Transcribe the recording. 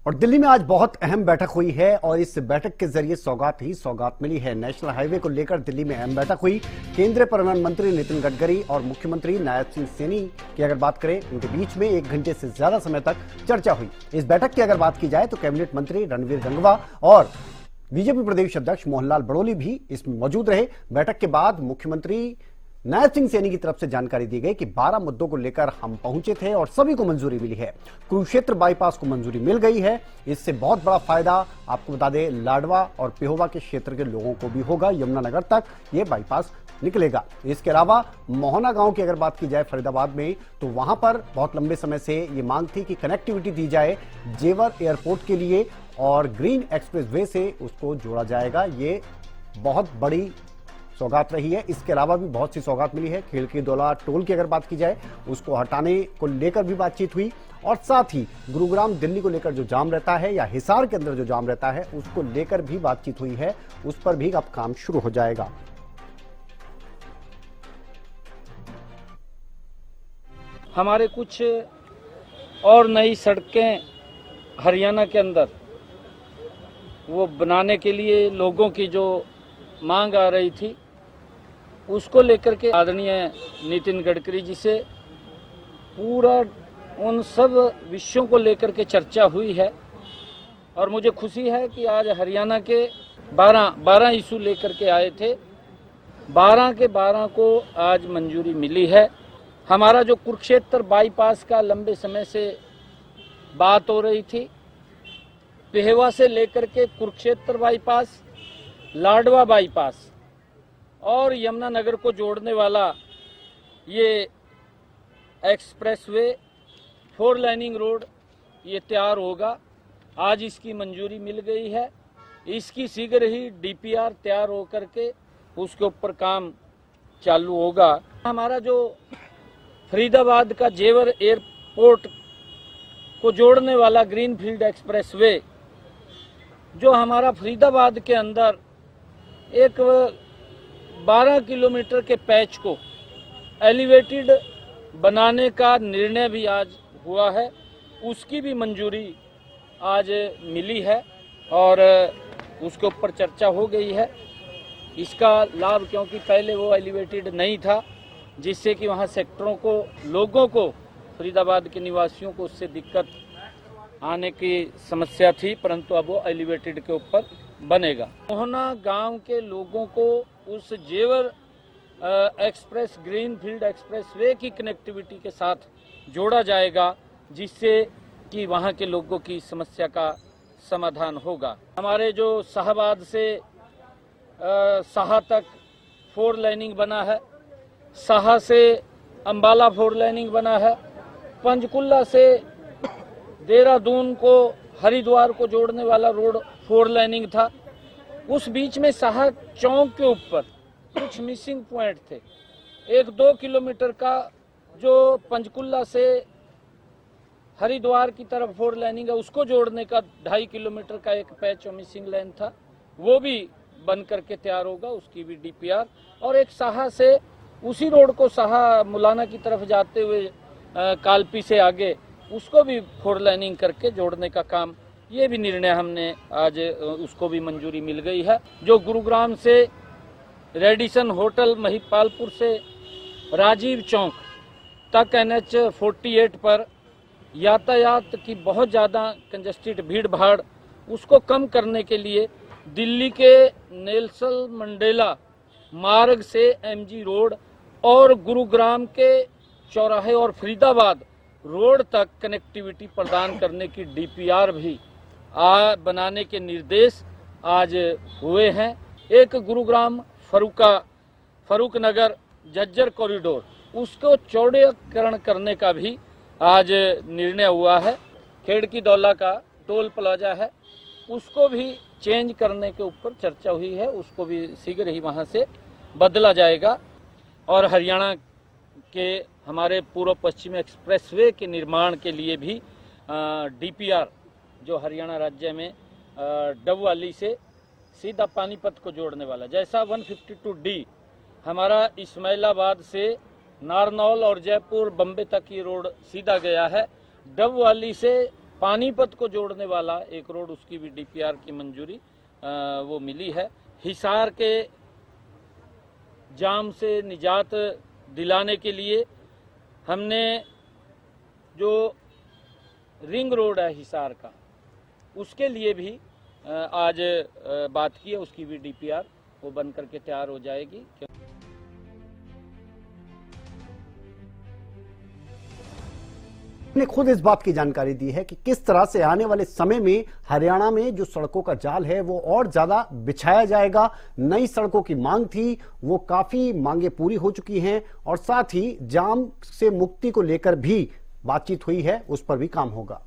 और दिल्ली में आज बहुत अहम बैठक हुई है और इस बैठक के जरिए सौगात ही सौगात मिली है। नेशनल हाईवे को लेकर दिल्ली में अहम बैठक हुई। केंद्रीय परिवहन मंत्री नितिन गडकरी और मुख्यमंत्री नायब सिंह सैनी की अगर बात करें, उनके बीच में 1 घंटे से ज्यादा समय तक चर्चा हुई। इस बैठक की अगर बात की जाए तो कैबिनेट मंत्री रणवीर गंगवा और बीजेपी प्रदेश अध्यक्ष मोहनलाल बड़ोली भी इसमें मौजूद रहे। बैठक के बाद मुख्यमंत्री नायब सिंह सैनी की तरफ से जानकारी दी गई कि 12 मुद्दों को लेकर हम पहुंचे थे और सभी को मंजूरी मिली है। कुरुक्षेत्र बाईपास को मंजूरी मिल गई है। इससे बहुत बड़ा फायदा आपको बता दें लाडवा और पेहोवा के क्षेत्र के लोगों को भी होगा। यमुनानगर तक ये बाईपास निकलेगा। इसके अलावा मोहना गांव की अगर बात की जाए फरीदाबाद में, तो वहां पर बहुत लंबे समय से ये मांग थी कि कनेक्टिविटी दी जाए जेवर एयरपोर्ट के लिए और ग्रीन एक्सप्रेस वे से उसको जोड़ा जाएगा। ये बहुत बड़ी सौगात रही है। इसके अलावा भी बहुत सी सौगात मिली है। खिड़की दौला टोल की अगर बात की जाए, उसको हटाने को लेकर भी बातचीत हुई और साथ ही गुरुग्राम दिल्ली को लेकर जो जाम रहता है या हिसार के अंदर जो जाम रहता है उसको लेकर भी बातचीत हुई है। उस पर भी अब काम शुरू हो जाएगा। हमारे कुछ और नई सड़कें हरियाणा के अंदर वो बनाने के लिए लोगों की जो मांग आ रही थी, उसको लेकर के आदरणीय नितिन गडकरी जी से पूरा उन सब विषयों को लेकर के चर्चा हुई है। और मुझे खुशी है कि आज हरियाणा के 12 इशू लेकर के आए थे, 12 के 12 को आज मंजूरी मिली है। हमारा जो कुरुक्षेत्र बाईपास का लंबे समय से बात हो रही थी, पेहवा से लेकर के कुरुक्षेत्र बाईपास, लाडवा बाईपास और यमुनानगर को जोड़ने वाला ये एक्सप्रेसवे 4 लाइनिंग रोड ये तैयार होगा। आज इसकी मंजूरी मिल गई है। इसकी शीघ्र ही डीपीआर तैयार होकर के उसके ऊपर काम चालू होगा। हमारा जो फरीदाबाद का जेवर एयरपोर्ट को जोड़ने वाला ग्रीनफील्ड एक्सप्रेसवे, जो हमारा फरीदाबाद के अंदर एक 12 किलोमीटर के पैच को एलिवेटेड बनाने का निर्णय भी आज हुआ है, उसकी भी मंजूरी आज मिली है और उसके ऊपर चर्चा हो गई है। इसका लाभ, क्योंकि पहले वो एलिवेटेड नहीं था, जिससे कि वहाँ सेक्टरों को, लोगों को, फरीदाबाद के निवासियों को उससे दिक्कत आने की समस्या थी, परंतु अब वो एलिवेटेड के ऊपर बनेगा। मोहना गांव के लोगों को उस जेवर एक्सप्रेस ग्रीनफील्ड एक्सप्रेस वे की कनेक्टिविटी के साथ जोड़ा जाएगा, जिससे कि वहां के लोगों की समस्या का समाधान होगा। हमारे जो शाहबाद से साहा तक 4 लाइनिंग बना है, साहा से अंबाला 4 लाइनिंग बना है, पंचकुला से देहरादून को हरिद्वार को जोड़ने वाला रोड 4 लाइनिंग था। उस बीच में साहा चौक के ऊपर कुछ मिसिंग पॉइंट थे। 1-2 किलोमीटर का जो पंचकुला से हरिद्वार की तरफ 4 लाइनिंग है, उसको जोड़ने का 2.5 किलोमीटर का एक पैच और मिसिंग लाइन था, वो भी बन करके तैयार होगा। उसकी भी डीपीआर, और एक साहा से उसी रोड को साहा मुलाना की तरफ जाते हुए कालपी से आगे, उसको भी 4 लाइनिंग करके जोड़ने का काम, ये भी निर्णय हमने आज उसको भी मंजूरी मिल गई है। जो गुरुग्राम से रेडिसन होटल महिपालपुर से राजीव चौक तक NH 48 पर यातायात की बहुत ज़्यादा कंजेस्टेड भीड़ भाड़, उसको कम करने के लिए दिल्ली के नेल्सन मंडेला मार्ग से MG रोड और गुरुग्राम के चौराहे और फरीदाबाद रोड तक कनेक्टिविटी प्रदान करने की डीपीआर भी बनाने के निर्देश आज हुए हैं। एक गुरुग्राम फरूक नगर झज्जर कॉरिडोर, उसको चौड़ीकरण करने का भी आज निर्णय हुआ है। खिड़की दौला का टोल प्लाजा है, उसको भी चेंज करने के ऊपर चर्चा हुई है, उसको भी शीघ्र ही वहां से बदला जाएगा। और हरियाणा के हमारे पूर्व पश्चिम एक्सप्रेसवे के निर्माण के लिए भी डीपीआर, जो हरियाणा राज्य में डबवाली से सीधा पानीपत को जोड़ने वाला, जैसा 152D हमारा इस्माइलाबाद से नारनौल और जयपुर बम्बे तक की रोड सीधा गया है, डबवाली से पानीपत को जोड़ने वाला एक रोड, उसकी भी डीपीआर की मंजूरी वो मिली है। हिसार के जाम से निजात दिलाने के लिए हमने जो रिंग रोड है हिसार का, उसके लिए भी आज बात की है, उसकी भी डीपीआर वो बन करके तैयार हो जाएगी। ने खुद इस बात की जानकारी दी है कि किस तरह से आने वाले समय में हरियाणा में जो सड़कों का जाल है वो और ज्यादा बिछाया जाएगा। नई सड़कों की मांग थी, वो काफी मांगे पूरी हो चुकी हैं और साथ ही जाम से मुक्ति को लेकर भी बातचीत हुई है, उस पर भी काम होगा।